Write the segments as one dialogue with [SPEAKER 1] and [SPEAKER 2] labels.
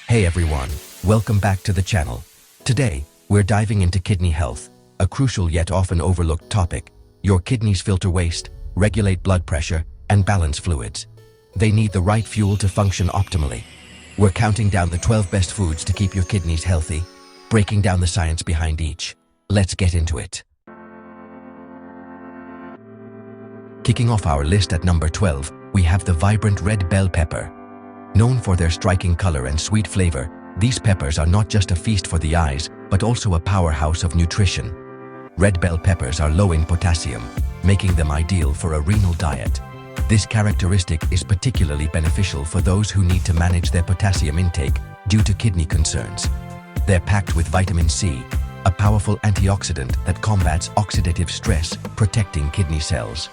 [SPEAKER 1] Hey everyone, welcome back to the channel. Today, we're diving into kidney health, a crucial yet often overlooked topic. Your kidneys filter waste, regulate blood pressure, and balance fluids. They need the right fuel to function optimally. We're counting down the 12 best foods to keep your kidneys healthy, breaking down the science behind each. Let's get into it. Kicking off our list at number 12, we have the vibrant red bell pepper. Known for their striking color and sweet flavor, these peppers are not just a feast for the eyes, but also a powerhouse of nutrition. Red bell peppers are low in potassium, making them ideal for a renal diet. This characteristic is particularly beneficial for those who need to manage their potassium intake due to kidney concerns. They're packed with vitamin C, a powerful antioxidant that combats oxidative stress, protecting kidney cells.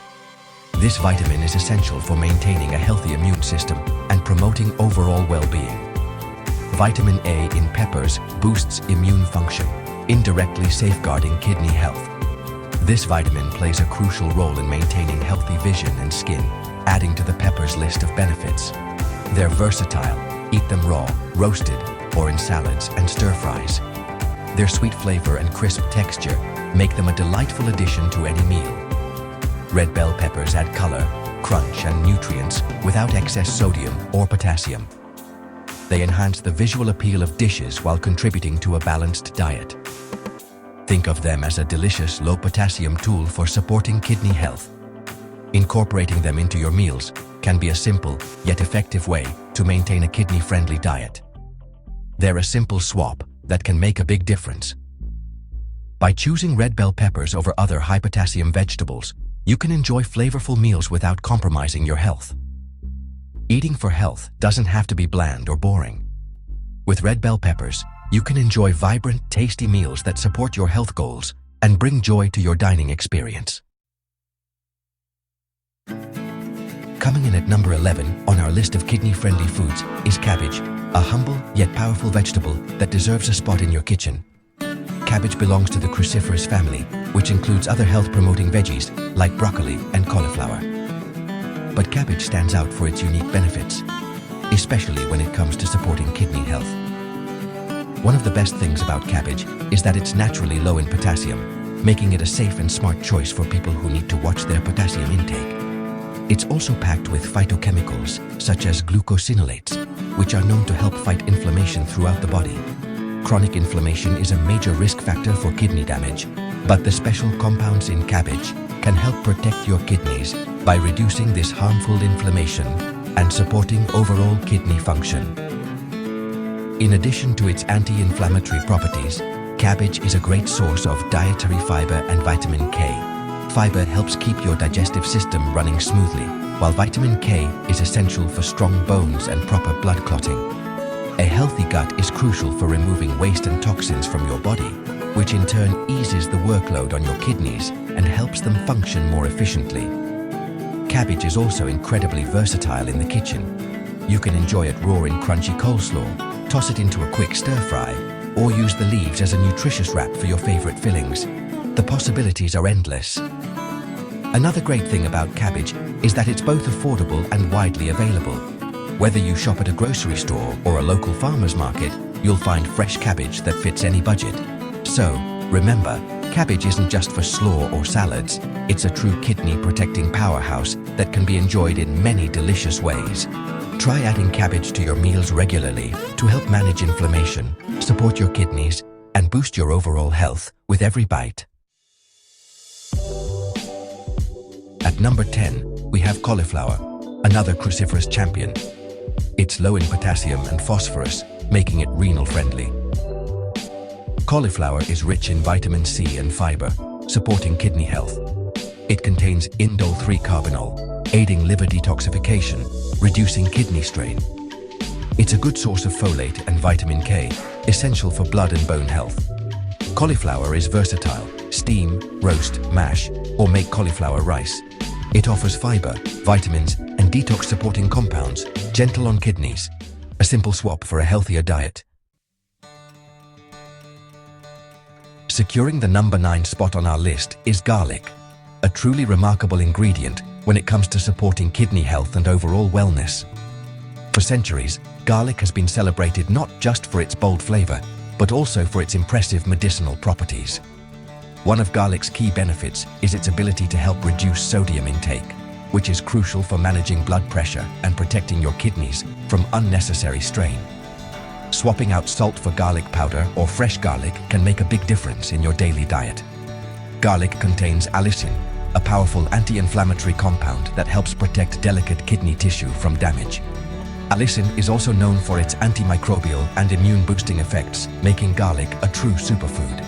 [SPEAKER 1] This vitamin is essential for maintaining a healthy immune system and promoting overall well-being. Vitamin A in peppers boosts immune function, indirectly safeguarding kidney health. This vitamin plays a crucial role in maintaining healthy vision and skin, adding to the pepper's list of benefits. They're versatile. Eat them raw, roasted, or in salads and stir-fries. Their sweet flavor and crisp texture make them a delightful addition to any meal. Red bell peppers add color, crunch, and nutrients without excess sodium or potassium. They enhance the visual appeal of dishes while contributing to a balanced diet. Think of them as a delicious low-potassium tool for supporting kidney health. Incorporating them into your meals can be a simple yet effective way to maintain a kidney-friendly diet. They're a simple swap that can make a big difference. By choosing red bell peppers over other high-potassium vegetables, you can enjoy flavorful meals without compromising your health. Eating for health doesn't have to be bland or boring. With red bell peppers, you can enjoy vibrant, tasty meals that support your health goals and bring joy to your dining experience. Coming in at number 11 on our list of kidney-friendly foods is cabbage, a humble yet powerful vegetable that deserves a spot in your kitchen. Cabbage belongs to the cruciferous family, which includes other health-promoting veggies like broccoli and cauliflower. But cabbage stands out for its unique benefits, especially when it comes to supporting kidney health. One of the best things about cabbage is that it's naturally low in potassium, making it a safe and smart choice for people who need to watch their potassium intake. It's also packed with phytochemicals such as glucosinolates, which are known to help fight inflammation throughout the body. Chronic inflammation is a major risk factor for kidney damage, but the special compounds in cabbage can help protect your kidneys by reducing this harmful inflammation and supporting overall kidney function. In addition to its anti-inflammatory properties, cabbage is a great source of dietary fiber and vitamin K. Fiber helps keep your digestive system running smoothly, while vitamin K is essential for strong bones and proper blood clotting. A healthy gut is crucial for removing waste and toxins from your body, which in turn eases the workload on your kidneys and helps them function more efficiently. Cabbage is also incredibly versatile in the kitchen. You can enjoy it raw in crunchy coleslaw, toss it into a quick stir-fry, or use the leaves as a nutritious wrap for your favorite fillings. The possibilities are endless. Another great thing about cabbage is that it's both affordable and widely available. Whether you shop at a grocery store or a local farmer's market, you'll find fresh cabbage that fits any budget. So, remember, cabbage isn't just for slaw or salads. It's a true kidney-protecting powerhouse that can be enjoyed in many delicious ways. Try adding cabbage to your meals regularly to help manage inflammation, support your kidneys, and boost your overall health with every bite. At number 10, we have cauliflower, another cruciferous champion. It's low in potassium and phosphorus, making it renal-friendly. Cauliflower is rich in vitamin C and fiber, supporting kidney health. It contains indole-3 carbinol, aiding liver detoxification, reducing kidney strain. It's a good source of folate and vitamin K, essential for blood and bone health. Cauliflower is versatile. Steam, roast, mash, or make cauliflower rice. It offers fiber, vitamins, and detox-supporting compounds, gentle on kidneys. A simple swap for a healthier diet. Securing the number 9 spot on our list is garlic, a truly remarkable ingredient when it comes to supporting kidney health and overall wellness. For centuries, garlic has been celebrated not just for its bold flavor, but also for its impressive medicinal properties. One of garlic's key benefits is its ability to help reduce sodium intake, which is crucial for managing blood pressure and protecting your kidneys from unnecessary strain. Swapping out salt for garlic powder or fresh garlic can make a big difference in your daily diet. Garlic contains allicin, a powerful anti-inflammatory compound that helps protect delicate kidney tissue from damage. Allicin is also known for its antimicrobial and immune-boosting effects, making garlic a true superfood.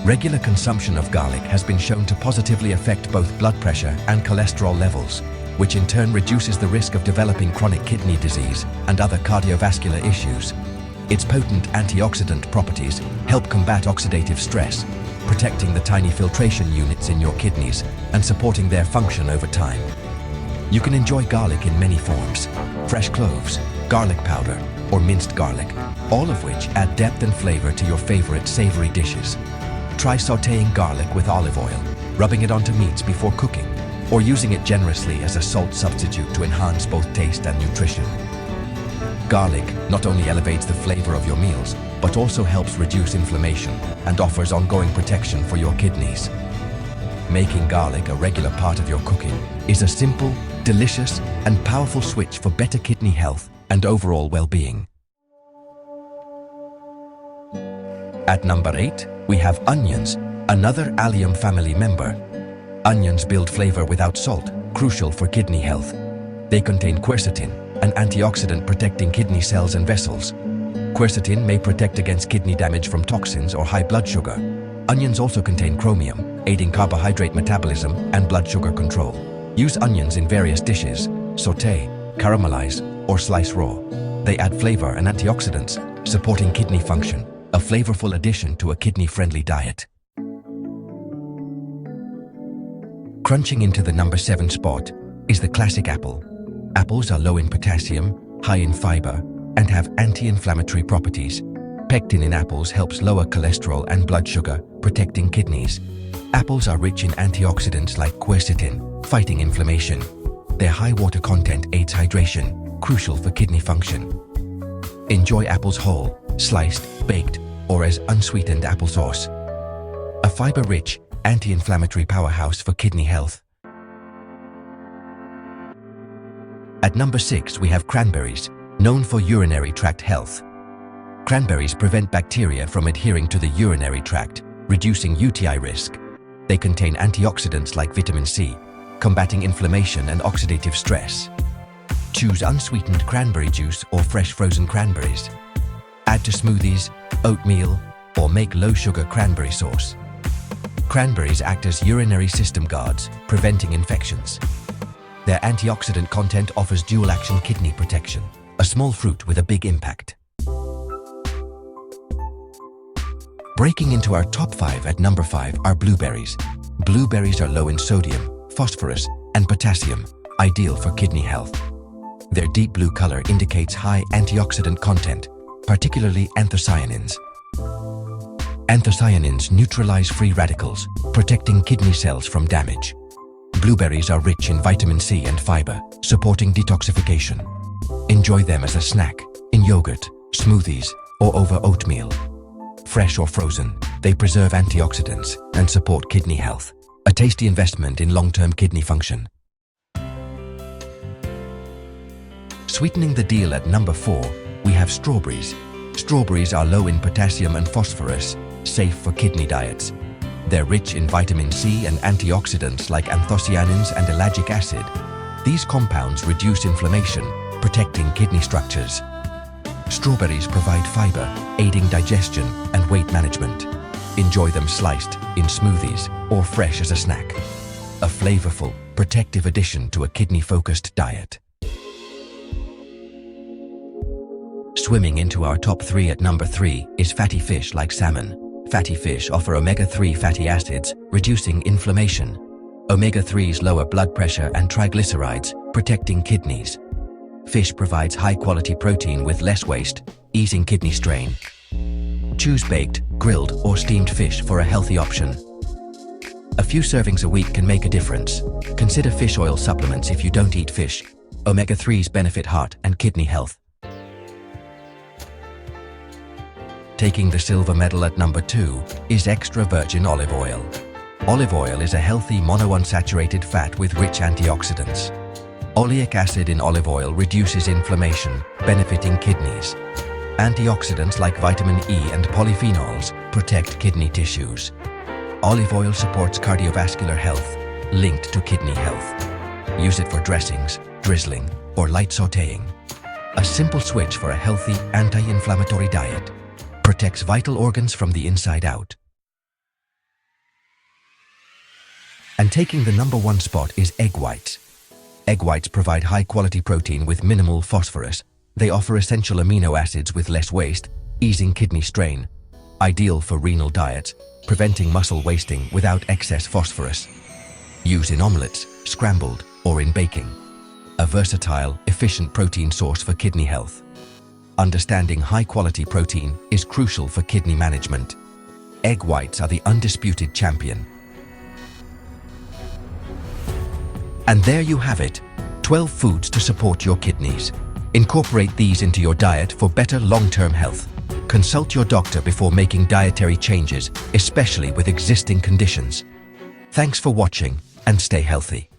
[SPEAKER 1] Regular consumption of garlic has been shown to positively affect both blood pressure and cholesterol levels, which in turn reduces the risk of developing chronic kidney disease and other cardiovascular issues. Its potent antioxidant properties help combat oxidative stress, protecting the tiny filtration units in your kidneys and supporting their function over time. You can enjoy garlic in many forms: fresh cloves, garlic powder, or minced garlic, all of which add depth and flavor to your favorite savory dishes. Try sautéing garlic with olive oil, rubbing it onto meats before cooking, or using it generously as a salt substitute to enhance both taste and nutrition. Garlic not only elevates the flavor of your meals, but also helps reduce inflammation and offers ongoing protection for your kidneys. Making garlic a regular part of your cooking is a simple, delicious, and powerful switch for better kidney health and overall well-being. At number 8, we have onions, another allium family member. Onions build flavor without salt, crucial for kidney health. They contain quercetin, an antioxidant protecting kidney cells and vessels. Quercetin may protect against kidney damage from toxins or high blood sugar. Onions also contain chromium, aiding carbohydrate metabolism and blood sugar control. Use onions in various dishes: sauté, caramelize, or slice raw. They add flavor and antioxidants, supporting kidney function, a flavorful addition to a kidney-friendly diet. Crunching into the number 7 spot is the classic apple. Apples are low in potassium, high in fiber, and have anti-inflammatory properties. Pectin in apples helps lower cholesterol and blood sugar, protecting kidneys. Apples are rich in antioxidants like quercetin, fighting inflammation. Their high water content aids hydration, crucial for kidney function. Enjoy apples whole, sliced, baked, or as unsweetened applesauce. A fiber-rich, anti-inflammatory powerhouse for kidney health. At number 6, we have cranberries, known for urinary tract health. Cranberries prevent bacteria from adhering to the urinary tract, reducing UTI risk. They contain antioxidants like vitamin C, combating inflammation and oxidative stress. Choose unsweetened cranberry juice or fresh frozen cranberries. Add to smoothies, oatmeal, or make low-sugar cranberry sauce. Cranberries act as urinary system guards, preventing infections. Their antioxidant content offers dual-action kidney protection, a small fruit with a big impact. Breaking into our top 5 at number 5 are blueberries. Blueberries are low in sodium, phosphorus, and potassium, ideal for kidney health. Their deep blue color indicates high antioxidant content, particularly anthocyanins. Anthocyanins neutralize free radicals, protecting kidney cells from damage. Blueberries are rich in vitamin C and fiber, supporting detoxification. Enjoy them as a snack, in yogurt, smoothies, or over oatmeal. Fresh or frozen, they preserve antioxidants and support kidney health, a tasty investment in long-term kidney function. Sweetening the deal at number 4, we have strawberries. Strawberries are low in potassium and phosphorus, safe for kidney diets. They're rich in vitamin C and antioxidants like anthocyanins and ellagic acid. These compounds reduce inflammation, protecting kidney structures. Strawberries provide fiber, aiding digestion and weight management. Enjoy them sliced, in smoothies, or fresh as a snack. A flavorful, protective addition to a kidney-focused diet. Swimming into our top 3 at number 3 is fatty fish like salmon. Fatty fish offer omega-3 fatty acids, reducing inflammation. Omega-3s lower blood pressure and triglycerides, protecting kidneys. Fish provides high-quality protein with less waste, easing kidney strain. Choose baked, grilled, or steamed fish for a healthy option. A few servings a week can make a difference. Consider fish oil supplements if you don't eat fish. Omega-3s benefit heart and kidney health. Taking the silver medal at number 2 is extra virgin olive oil. Olive oil is a healthy monounsaturated fat with rich antioxidants. Oleic acid in olive oil reduces inflammation, benefiting kidneys. Antioxidants like vitamin E and polyphenols protect kidney tissues. Olive oil supports cardiovascular health, linked to kidney health. Use it for dressings, drizzling, or light sautéing. A simple switch for a healthy, anti-inflammatory diet. Protects vital organs from the inside out. And taking the number 1 spot is egg whites. Egg whites provide high-quality protein with minimal phosphorus. They offer essential amino acids with less waste, easing kidney strain. Ideal for renal diets, preventing muscle wasting without excess phosphorus. Use in omelets, scrambled, or in baking. A versatile, efficient protein source for kidney health. Understanding high-quality protein is crucial for kidney management. Egg whites are the undisputed champion. And there you have it, 12 foods to support your kidneys. Incorporate these into your diet for better long-term health. Consult your doctor before making dietary changes, especially with existing conditions. Thanks for watching and stay healthy.